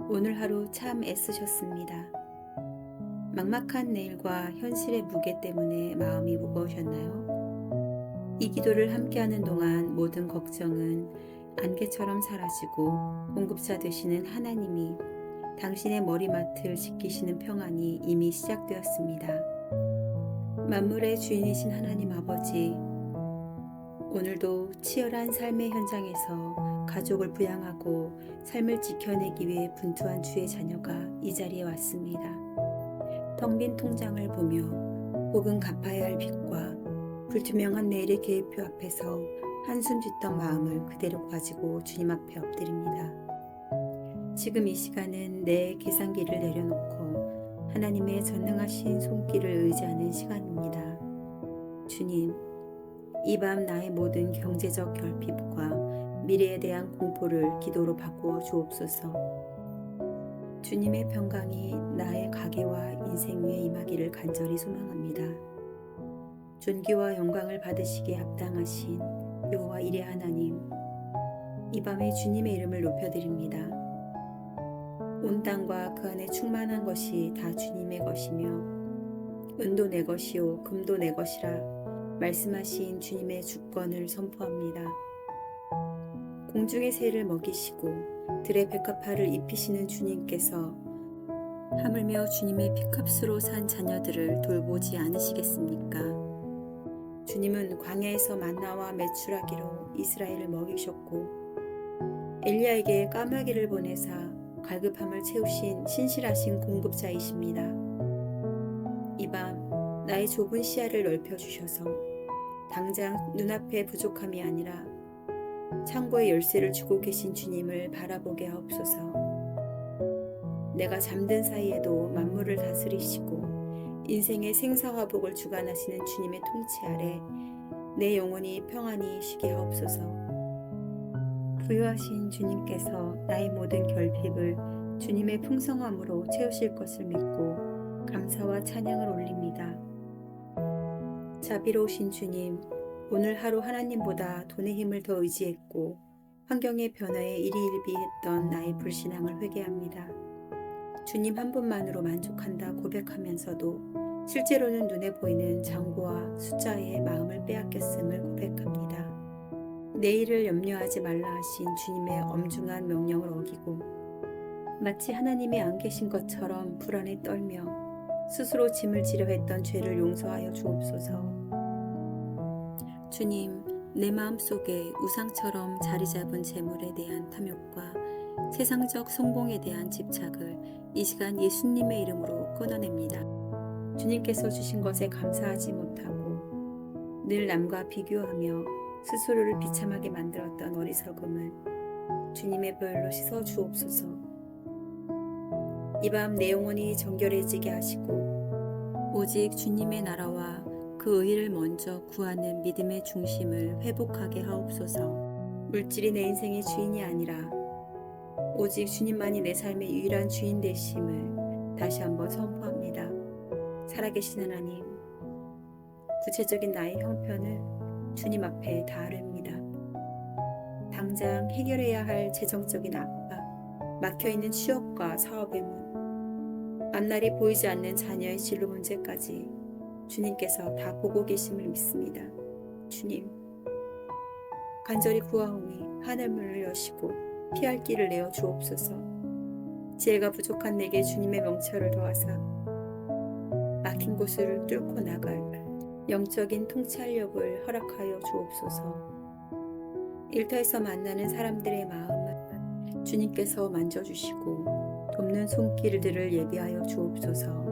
오늘 하루 참 애쓰셨습니다. 막막한 내일과 현실의 무게 때문에 마음이 무거우셨나요? 이 기도를 함께하는 동안 모든 걱정은 안개처럼 사라지고 공급자 되시는 하나님이 당신의 머리맡을 지키시는 평안이 이미 시작되었습니다. 만물의 주인이신 하나님 아버지, 오늘도 치열한 삶의 현장에서 가족을 부양하고 삶을 지켜내기 위해 분투한 주의 자녀가 이 자리에 왔습니다. 텅 빈 통장을 보며 혹은 갚아야 할 빚과 불투명한 내일의 계획표 앞에서 한숨 짓던 마음을 그대로 가지고 주님 앞에 엎드립니다. 지금 이 시간은 내 계산기를 내려놓고 하나님의 전능하신 손길을 의지하는 시간입니다. 주님, 이 밤 나의 모든 경제적 결핍과 미래에 대한 공포를 기도로 바꾸어 주옵소서. 주님의 평강이 나의 가게와 인생 위에 임하기를 간절히 소망합니다. 존귀와 영광을 받으시기에 합당하신 여호와 이레 하나님, 이 밤에 주님의 이름을 높여드립니다. 온 땅과 그 안에 충만한 것이 다 주님의 것이며 은도 내 것이요 금도 내 것이라 말씀하신 주님의 주권을 선포합니다. 공중의 새를 먹이시고 들의 백합화를 입히시는 주님께서 하물며 주님의 피값으로 산 자녀들을 돌보지 않으시겠습니까? 주님은 광야에서 만나와 메추라기로 이스라엘을 먹이셨고 엘리야에게 까마귀를 보내사 갈급함을 채우신 신실하신 공급자이십니다. 이 밤 나의 좁은 시야를 넓혀주셔서 당장 눈앞에 부족함이 아니라 창고에 열쇠를 주고 계신 주님을 바라보게 하옵소서. 내가 잠든 사이에도 만물을 다스리시고 인생의 생사화복을 주관하시는 주님의 통치 아래 내 영혼이 평안히 쉬게 하옵소서. 부유하신 주님께서 나의 모든 결핍을 주님의 풍성함으로 채우실 것을 믿고 감사와 찬양을 올립니다. 자비로우신 주님, 오늘 하루 하나님보다 돈의 힘을 더 의지했고 환경의 변화에 일희일비했던 나의 불신앙을 회개합니다. 주님 한 분만으로 만족한다 고백하면서도 실제로는 눈에 보이는 잔고와 숫자에 마음을 빼앗겼음을 고백합니다. 내일을 염려하지 말라 하신 주님의 엄중한 명령을 어기고 마치 하나님이 안 계신 것처럼 불안에 떨며 스스로 짐을 지려 했던 죄를 용서하여 주옵소서. 주님, 내 마음속에 우상처럼 자리 잡은 재물에 대한 탐욕과 세상적 성공에 대한 집착을 이 시간 예수님의 이름으로 끊어냅니다. 주님께서 주신 것에 감사하지 못하고 늘 남과 비교하며 스스로를 비참하게 만들었던 어리석음을 주님의 보혈로 씻어 주옵소서. 이 밤 내 영혼이 정결해지게 하시고 오직 주님의 나라와 그 의를 먼저 구하는 믿음의 중심을 회복하게 하옵소서. 물질이 내 인생의 주인이 아니라 오직 주님만이 내 삶의 유일한 주인 되심을 다시 한번 선포합니다. 살아계신 하나님, 구체적인 나의 형편을 주님 앞에 다 아릅니다. 당장 해결해야 할 재정적인 압박, 막혀있는 취업과 사업의 문, 앞날이 보이지 않는 자녀의 진로 문제까지 주님께서 다 보고 계심을 믿습니다. 주님, 간절히 구하오니 하늘문을 여시고 피할 길을 내어 주옵소서. 지혜가 부족한 내게 주님의 명철을 더하사 막힌 곳을 뚫고 나갈 영적인 통찰력을 허락하여 주옵소서. 일터에서 만나는 사람들의 마음을 주님께서 만져주시고 돕는 손길들을 예비하여 주옵소서.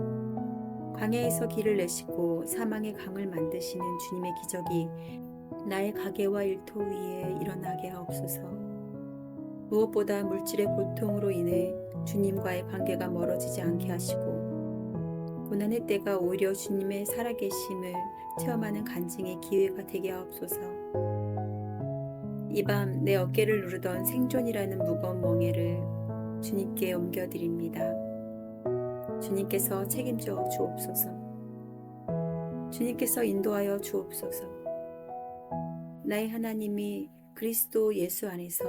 광야에서 길을 내시고 사망의 강을 만드시는 주님의 기적이 나의 가게와 일터 위에 일어나게 하옵소서. 무엇보다 물질의 고통으로 인해 주님과의 관계가 멀어지지 않게 하시고 고난의 때가 오히려 주님의 살아계심을 체험하는 간증의 기회가 되게 하옵소서. 이 밤 내 어깨를 누르던 생존이라는 무거운 멍에를 주님께 옮겨드립니다. 주님께서 책임져 주옵소서. 주님께서 인도하여 주옵소서. 나의 하나님이 그리스도 예수 안에서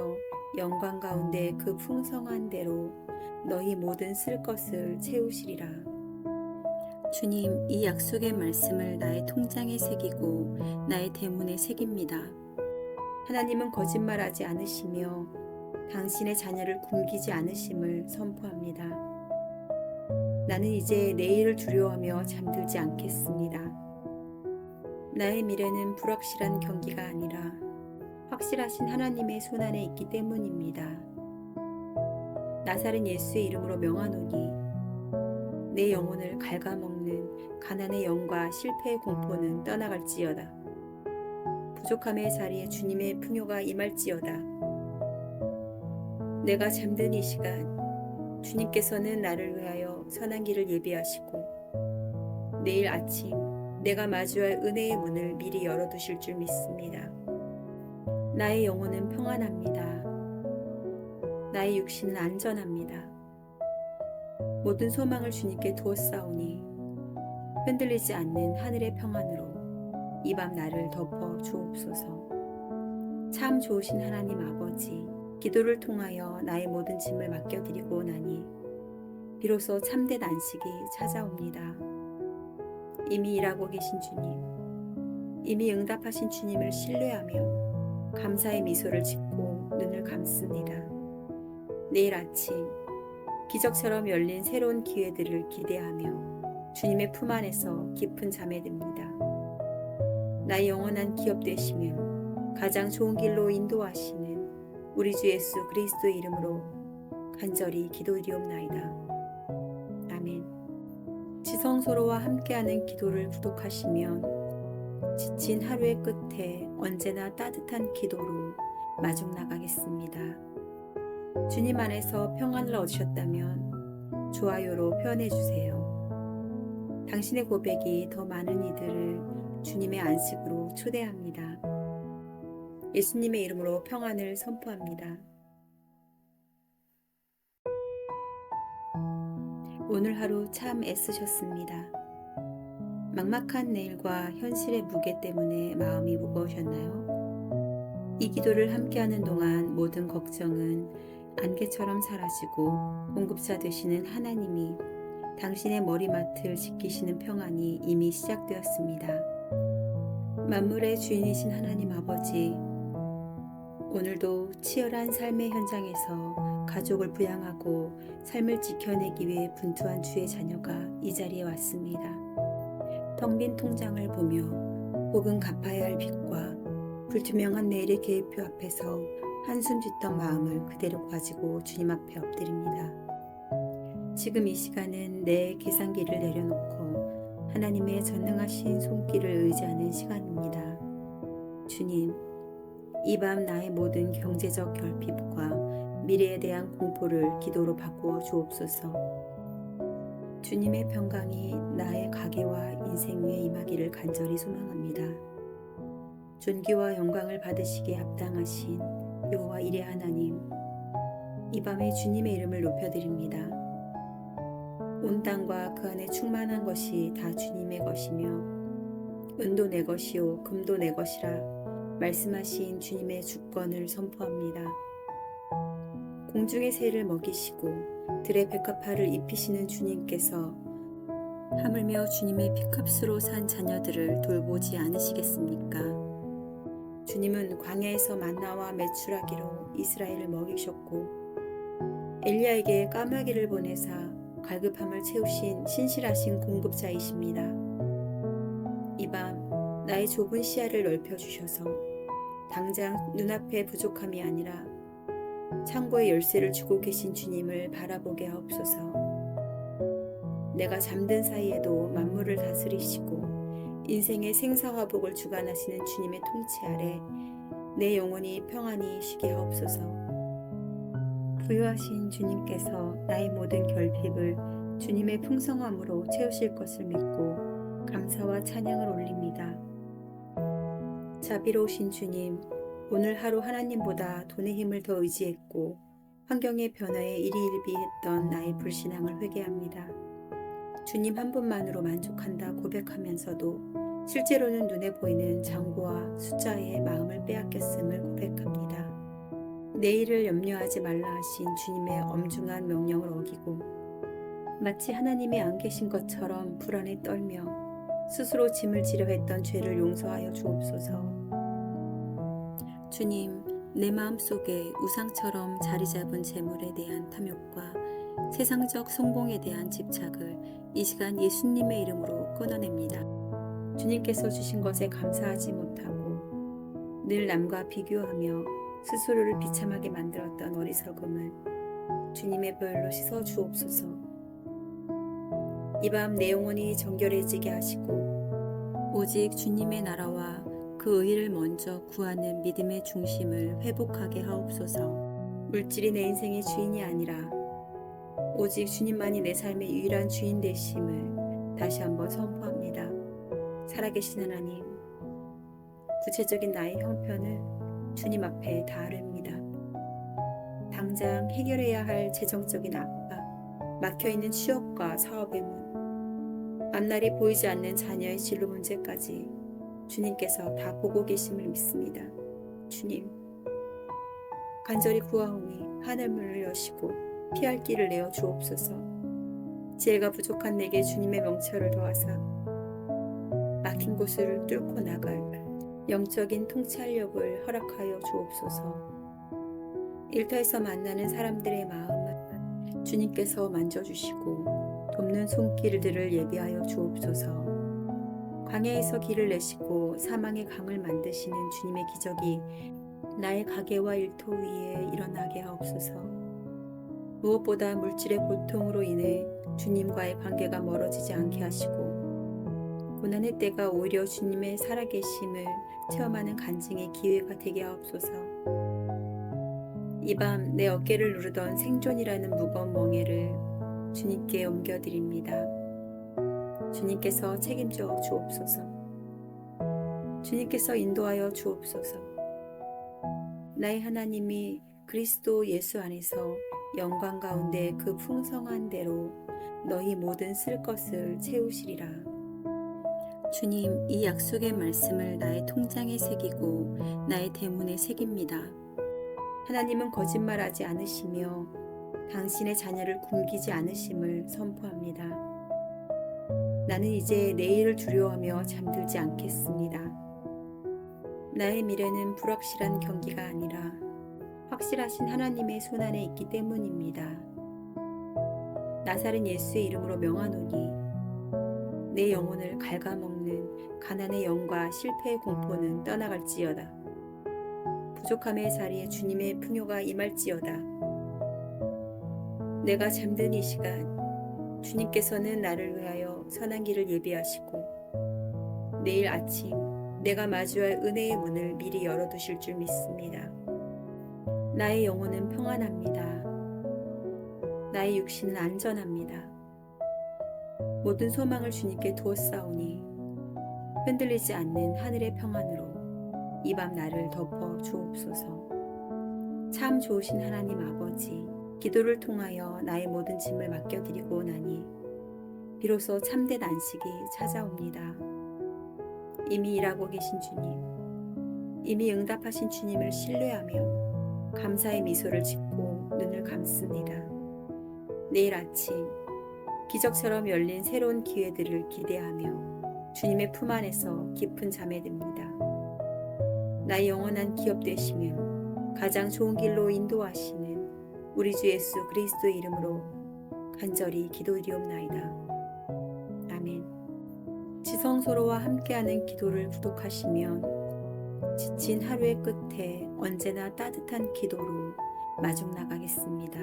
영광 가운데 그 풍성한 대로 너희 모든 쓸 것을 채우시리라. 주님, 이 약속의 말씀을 나의 통장에 새기고 나의 대문에 새깁니다. 하나님은 거짓말하지 않으시며 당신의 자녀를 굶기지 않으심을 선포합니다. 나는 이제 내일을 두려워하며 잠들지 않겠습니다. 나의 미래는 불확실한 경기가 아니라 확실하신 하나님의 손안에 있기 때문입니다. 나사렛 예수의 이름으로 명하노니 내 영혼을 갉아먹는 가난의 영과 실패의 공포는 떠나갈지어다. 부족함의 자리에 주님의 풍요가 임할지어다. 내가 잠든 이 시간 주님께서는 나를 위하여 선한 길을 예비하시고 내일 아침 내가 마주할 은혜의 문을 미리 열어두실 줄 믿습니다. 나의 영혼은 평안합니다. 나의 육신은 안전합니다. 모든 소망을 주님께 두었사오니 흔들리지 않는 하늘의 평안으로 이 밤 나를 덮어 주옵소서. 참 좋으신 하나님 아버지, 기도를 통하여 나의 모든 짐을 맡겨드리고 나니 비로소 참된 안식이 찾아옵니다. 이미 일하고 계신 주님, 이미 응답하신 주님을 신뢰하며 감사의 미소를 짓고 눈을 감습니다. 내일 아침 기적처럼 열린 새로운 기회들을 기대하며 주님의 품 안에서 깊은 잠에 듭니다. 나의 영원한 기업 되시며 가장 좋은 길로 인도하시는 우리 주 예수 그리스도의 이름으로 간절히 기도드리옵나이다. 아멘. 지성소로와 함께하는 기도를 구독하시면 지친 하루의 끝에 언제나 따뜻한 기도로 마중 나가겠습니다. 주님 안에서 평안을 얻으셨다면 좋아요로 표현해주세요. 당신의 고백이 더 많은 이들을 주님의 안식으로 초대합니다. 예수님의 이름으로 평안을 선포합니다. 오늘 하루 참 애쓰셨습니다. 막막한 내일과 현실의 무게 때문에 마음이 무거우셨나요? 이 기도를 함께하는 동안 모든 걱정은 안개처럼 사라지고 공급자 되시는 하나님이 당신의 머리맡을 지키시는 평안이 이미 시작되었습니다. 만물의 주인이신 하나님 아버지, 오늘도 치열한 삶의 현장에서 가족을 부양하고 삶을 지켜내기 위해 분투한 주의 자녀가 이 자리에 왔습니다. 텅 빈 통장을 보며 혹은 갚아야 할 빚과 불투명한 내일의 계획표 앞에서 한숨 짓던 마음을 그대로 가지고 주님 앞에 엎드립니다. 지금 이 시간은 내 계산기를 내려놓고 하나님의 전능하신 손길을 의지하는 시간입니다. 주님, 이 밤 나의 모든 경제적 결핍과 미래에 대한 공포를 기도로 바꾸어 주옵소서. 주님의 평강이 나의 가게와 인생 위에 임하기를 간절히 소망합니다. 존귀와 영광을 받으시기에 합당하신 여호와 이레 하나님, 이 밤에 주님의 이름을 높여드립니다. 온 땅과 그 안에 충만한 것이 다 주님의 것이며 은도 내 것이요 금도 내 것이라 말씀하신 주님의 주권을 선포합니다. 공중의 새를 먹이시고 들의 백합화를 입히시는 주님께서 하물며 주님의 피값으로 산 자녀들을 돌보지 않으시겠습니까? 주님은 광야에서 만나와 메추라기로 이스라엘을 먹이셨고 엘리야에게 까마귀를 보내사 갈급함을 채우신 신실하신 공급자이십니다. 이 밤 나의 좁은 시야를 넓혀주셔서 당장 눈앞에 부족함이 아니라 창고에 열쇠를 주고 계신 주님을 바라보게 하옵소서. 내가 잠든 사이에도 만물을 다스리시고 인생의 생사화복을 주관하시는 주님의 통치 아래 내 영혼이 평안히 쉬게 하옵소서. 부유하신 주님께서 나의 모든 결핍을 주님의 풍성함으로 채우실 것을 믿고 감사와 찬양을 올립니다. 자비로우신 주님, 오늘 하루 하나님보다 돈의 힘을 더 의지했고 환경의 변화에 일희일비했던 나의 불신앙을 회개합니다. 주님 한 분만으로 만족한다 고백하면서도 실제로는 눈에 보이는 잔고와 숫자에 마음을 빼앗겼음을 고백합니다. 내일을 염려하지 말라 하신 주님의 엄중한 명령을 어기고 마치 하나님이 안 계신 것처럼 불안에 떨며 스스로 짐을 지려 했던 죄를 용서하여 주옵소서. 주님, 내 마음속에 우상처럼 자리 잡은 재물에 대한 탐욕과 세상적 성공에 대한 집착을 이 시간 예수님의 이름으로 끊어냅니다. 주님께서 주신 것에 감사하지 못하고 늘 남과 비교하며 스스로를 비참하게 만들었던 어리석음을 주님의 보혈로 씻어 주옵소서. 이 밤 내 영혼이 정결해지게 하시고 오직 주님의 나라와 그 의를 먼저 구하는 믿음의 중심을 회복하게 하옵소서. 물질이 내 인생의 주인이 아니라 오직 주님만이 내 삶의 유일한 주인 되심을 다시 한번 선포합니다. 살아계신 하나님, 구체적인 나의 형편을 주님 앞에 다 아릅니다. 당장 해결해야 할 재정적인 압박, 막혀있는 취업과 사업의 문, 앞날이 보이지 않는 자녀의 진로 문제까지 주님께서 다 보고 계심을 믿습니다. 주님, 간절히 구하오니 하늘문을 여시고 피할 길을 내어 주옵소서. 지혜가 부족한 내게 주님의 명철을 더하사 막힌 곳을 뚫고 나갈 영적인 통찰력을 허락하여 주옵소서. 일터에서 만나는 사람들의 마음을 주님께서 만져주시고 돕는 손길들을 예비하여 주옵소서. 광야에서 길을 내시고 사망의 강을 만드시는 주님의 기적이 나의 가게와 일터 위에 일어나게 하옵소서. 무엇보다 물질의 고통으로 인해 주님과의 관계가 멀어지지 않게 하시고 고난의 때가 오히려 주님의 살아계심을 체험하는 간증의 기회가 되게 하옵소서. 이 밤 내 어깨를 누르던 생존이라는 무거운 멍에를 주님께 옮겨드립니다. 주님께서 책임져 주옵소서. 주님께서 인도하여 주옵소서. 나의 하나님이 그리스도 예수 안에서 영광 가운데 그 풍성한 대로 너희 모든 쓸 것을 채우시리라. 주님, 이 약속의 말씀을 나의 통장에 새기고 나의 대문에 새깁니다. 하나님은 거짓말하지 않으시며 당신의 자녀를 굶기지 않으심을 선포합니다. 나는 이제 내일을 두려워하며 잠들지 않겠습니다. 나의 미래는 불확실한 경기가 아니라 확실하신 하나님의 손안에 있기 때문입니다. 나사렛 예수의 이름으로 명하노니 내 영혼을 갉아먹는 가난의 영과 실패의 공포는 떠나갈지어다. 부족함의 자리에 주님의 풍요가 임할지어다. 내가 잠든 이 시간 주님께서는 나를 위하여 선한 길을 예비하시고 내일 아침 내가 마주할 은혜의 문을 미리 열어두실 줄 믿습니다. 나의 영혼은 평안합니다. 나의 육신은 안전합니다. 모든 소망을 주님께 두었사오니 흔들리지 않는 하늘의 평안으로 이 밤 나를 덮어 주옵소서. 참 좋으신 하나님 아버지, 기도를 통하여 나의 모든 짐을 맡겨드리고 나니 비로소 참된 안식이 찾아옵니다. 이미 일하고 계신 주님, 이미 응답하신 주님을 신뢰하며 감사의 미소를 짓고 눈을 감습니다. 내일 아침 기적처럼 열린 새로운 기회들을 기대하며 주님의 품 안에서 깊은 잠에 듭니다. 나의 영원한 기업 되시며 가장 좋은 길로 인도하시는 우리 주 예수 그리스도의 이름으로 간절히 기도드리옵나이다. 아멘. 지성소로와 함께하는 기도를 구독하시면 지친 하루의 끝에 언제나 따뜻한 기도로 마중 나가겠습니다.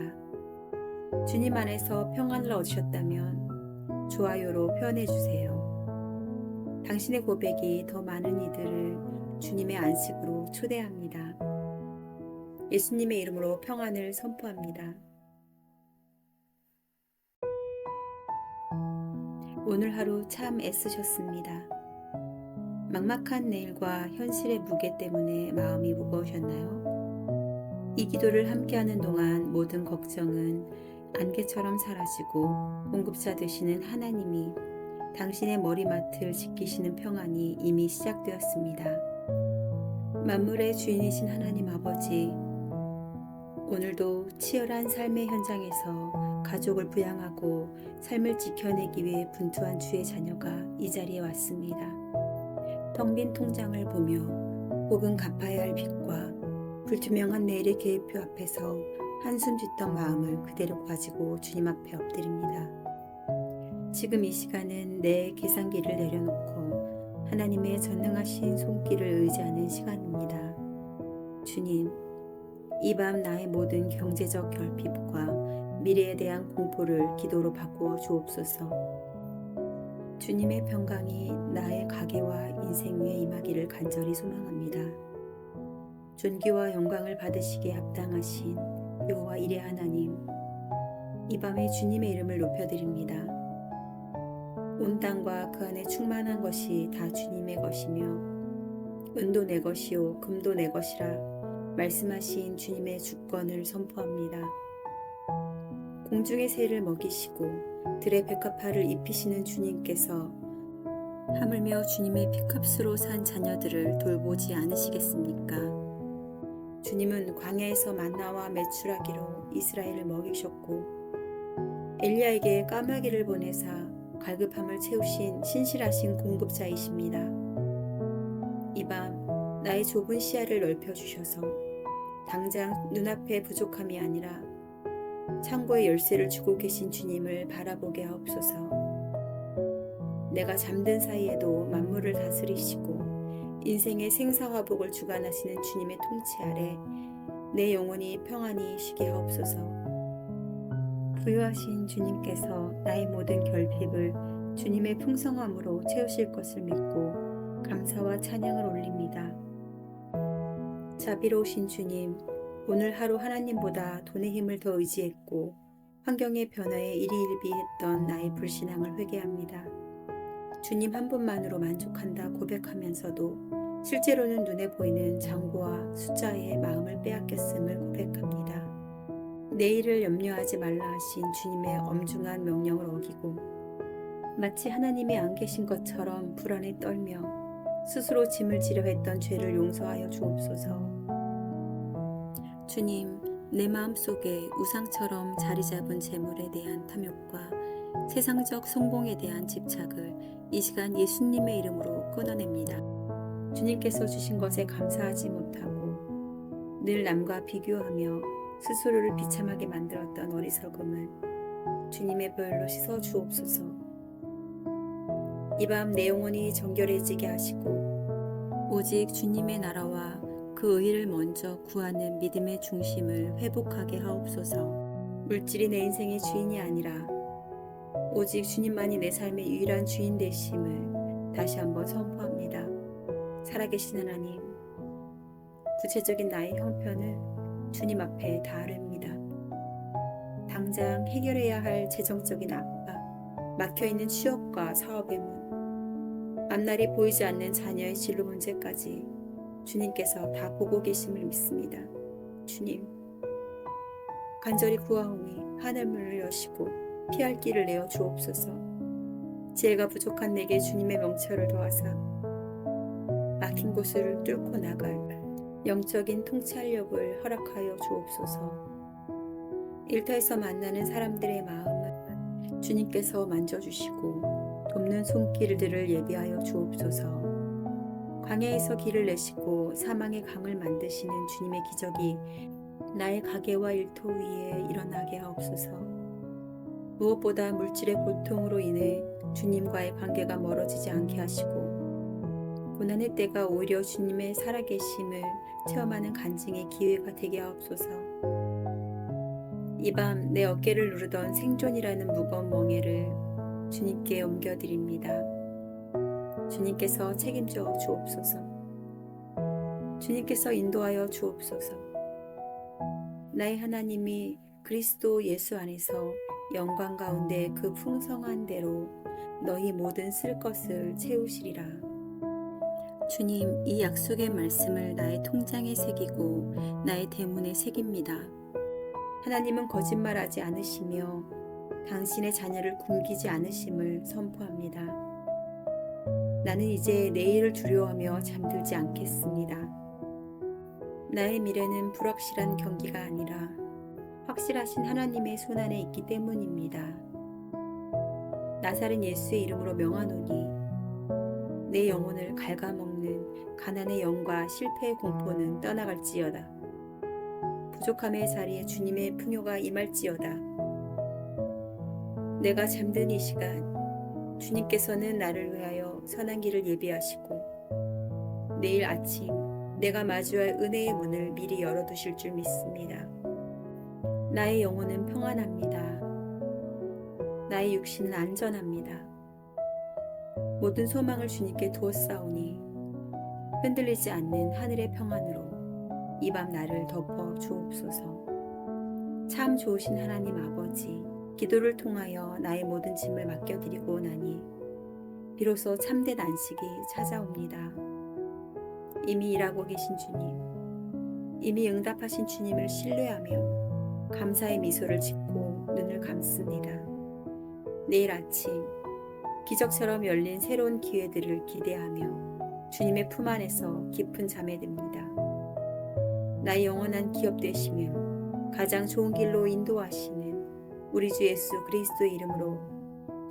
주님 안에서 평안을 얻으셨다면 좋아요로 표현해주세요. 당신의 고백이 더 많은 이들을 주님의 안식으로 초대합니다. 예수님의 이름으로 평안을 선포합니다. 오늘 하루 참 애쓰셨습니다. 막막한 내일과 현실의 무게 때문에 마음이 무거우셨나요? 이 기도를 함께하는 동안 모든 걱정은 안개처럼 사라지고 공급자 되시는 하나님이 당신의 머리맡을 지키시는 평안이 이미 시작되었습니다. 만물의 주인이신 하나님 아버지, 오늘도 치열한 삶의 현장에서 가족을 부양하고 삶을 지켜내기 위해 분투한 주의 자녀가 이 자리에 왔습니다. 텅 빈 통장을 보며 혹은 갚아야 할 빚과 불투명한 내일의 계획표 앞에서 한숨 짓던 마음을 그대로 가지고 주님 앞에 엎드립니다. 지금 이 시간은 내 계산기를 내려놓고 하나님의 전능하신 손길을 의지하는 시간입니다. 주님, 이 밤 나의 모든 경제적 결핍과 미래에 대한 공포를 기도로 바꾸어 주옵소서. 주님의 평강이 나의 가게와 인생 위에 임하기를 간절히 소망합니다. 존귀와 영광을 받으시기에 합당하신 여호와 이레 하나님, 이 밤에 주님의 이름을 높여드립니다. 온 땅과 그 안에 충만한 것이 다 주님의 것이며 은도 내 것이요 금도 내 것이라 말씀하신 주님의 주권을 선포합니다. 공중의 새를 먹이시고 들의 백합화를 입히시는 주님께서 하물며 주님의 피값으로 산 자녀들을 돌보지 않으시겠습니까? 주님은 광야에서 만나와 메추라기로 이스라엘을 먹이셨고 엘리야에게 까마귀를 보내사 갈급함을 채우신 신실하신 공급자이십니다. 이 밤 나의 좁은 시야를 넓혀주셔서 당장 눈앞에 부족함이 아니라 창고에 열쇠를 주고 계신 주님을 바라보게 하옵소서. 내가 잠든 사이에도 만물을 다스리시고 인생의 생사화복을 주관하시는 주님의 통치 아래 내 영혼이 평안히 쉬게 하옵소서. 부유하신 주님께서 나의 모든 결핍을 주님의 풍성함으로 채우실 것을 믿고 감사와 찬양을 올립니다. 자비로우신 주님, 오늘 하루 하나님보다 돈의 힘을 더 의지했고 환경의 변화에 일희일비했던 나의 불신앙을 회개합니다. 주님 한 분만으로 만족한다 고백하면서도 실제로는 눈에 보이는 잔고와 숫자에 마음을 빼앗겼음을 고백합니다. 내일을 염려하지 말라 하신 주님의 엄중한 명령을 어기고 마치 하나님이 안 계신 것처럼 불안에 떨며 스스로 짐을 지려 했던 죄를 용서하여 주옵소서. 주님, 내 마음속에 우상처럼 자리 잡은 재물에 대한 탐욕과 세상적 성공에 대한 집착을 이 시간 예수님의 이름으로 끊어냅니다. 주님께서 주신 것에 감사하지 못하고 늘 남과 비교하며 스스로를 비참하게 만들었던 어리석음을 주님의 보혈로 씻어 주옵소서. 이 밤 내 영혼이 정결해지게 하시고 오직 주님의 나라와 그 의를 먼저 구하는 믿음의 중심을 회복하게 하옵소서. 물질이 내 인생의 주인이 아니라 오직 주님만이 내 삶의 유일한 주인 되심을 다시 한번 선포합니다. 살아계신 하나님, 구체적인 나의 형편을 주님 앞에 다 아릅니다. 당장 해결해야 할 재정적인 압박, 막혀있는 취업과 사업의 문, 앞날이 보이지 않는 자녀의 진로 문제까지 주님께서 다 보고 계심을 믿습니다. 주님, 간절히 구하오니 하늘문을 여시고 피할 길을 내어 주옵소서. 지혜가 부족한 내게 주님의 명철을 더하사 막힌 곳을 뚫고 나갈 영적인 통찰력을 허락하여 주옵소서. 일터에서 만나는 사람들의 마음을 주님께서 만져주시고 돕는 손길들을 예비하여 주옵소서. 광야에서 길을 내시고 사망의 강을 만드시는 주님의 기적이 나의 가게와 일터 위에 일어나게 하옵소서. 무엇보다 물질의 고통으로 인해 주님과의 관계가 멀어지지 않게 하시고 고난의 때가 오히려 주님의 살아계심을 체험하는 간증의 기회가 되게 하옵소서. 이 밤 내 어깨를 누르던 생존이라는 무거운 멍에를 주님께 옮겨드립니다. 주님께서 책임져 주옵소서. 주님께서 인도하여 주옵소서. 나의 하나님이 그리스도 예수 안에서 영광 가운데 그 풍성한 대로 너희 모든 쓸 것을 채우시리라. 주님, 이 약속의 말씀을 나의 통장에 새기고 나의 대문에 새깁니다. 하나님은 거짓말하지 않으시며 당신의 자녀를 굶기지 않으심을 선포합니다. 나는 이제 내일을 두려워하며 잠들지 않겠습니다. 나의 미래는 불확실한 경기가 아니라 확실하신 하나님의 손안에 있기 때문입니다. 나사렛 예수의 이름으로 명하노니 내 영혼을 갉아먹는 가난의 영과 실패의 공포는 떠나갈지어다. 부족함의 자리에 주님의 풍요가 임할지어다. 내가 잠든 이 시간 주님께서는 나를 위하여 선한 길을 예비하시고 내일 아침 내가 마주할 은혜의 문을 미리 열어두실 줄 믿습니다. 나의 영혼은 평안합니다. 나의 육신은 안전합니다. 모든 소망을 주님께 두었사오니 흔들리지 않는 하늘의 평안으로 이 밤 나를 덮어 주옵소서. 참 좋으신 하나님 아버지, 기도를 통하여 나의 모든 짐을 맡겨드리고 나니 비로소 참된 안식이 찾아옵니다. 이미 일하고 계신 주님, 이미 응답하신 주님을 신뢰하며 감사의 미소를 짓고 눈을 감습니다. 내일 아침 기적처럼 열린 새로운 기회들을 기대하며 주님의 품 안에서 깊은 잠에 듭니다. 나의 영원한 기업 되시며 가장 좋은 길로 인도하시는 우리 주 예수 그리스도의 이름으로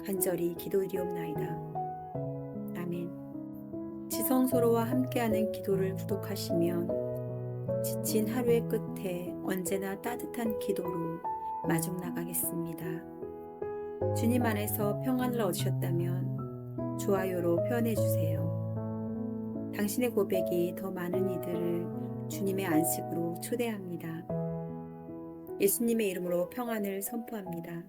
간절히 기도드리옵나이다. 아멘. 지성소로와 함께하는 기도를 구독하시면 지친 하루의 끝에 언제나 따뜻한 기도로 마중 나가겠습니다. 주님 안에서 평안을 얻으셨다면 좋아요로 표현해주세요. 당신의 고백이 더 많은 이들을 주님의 안식으로 초대합니다. 예수님의 이름으로 평안을 선포합니다.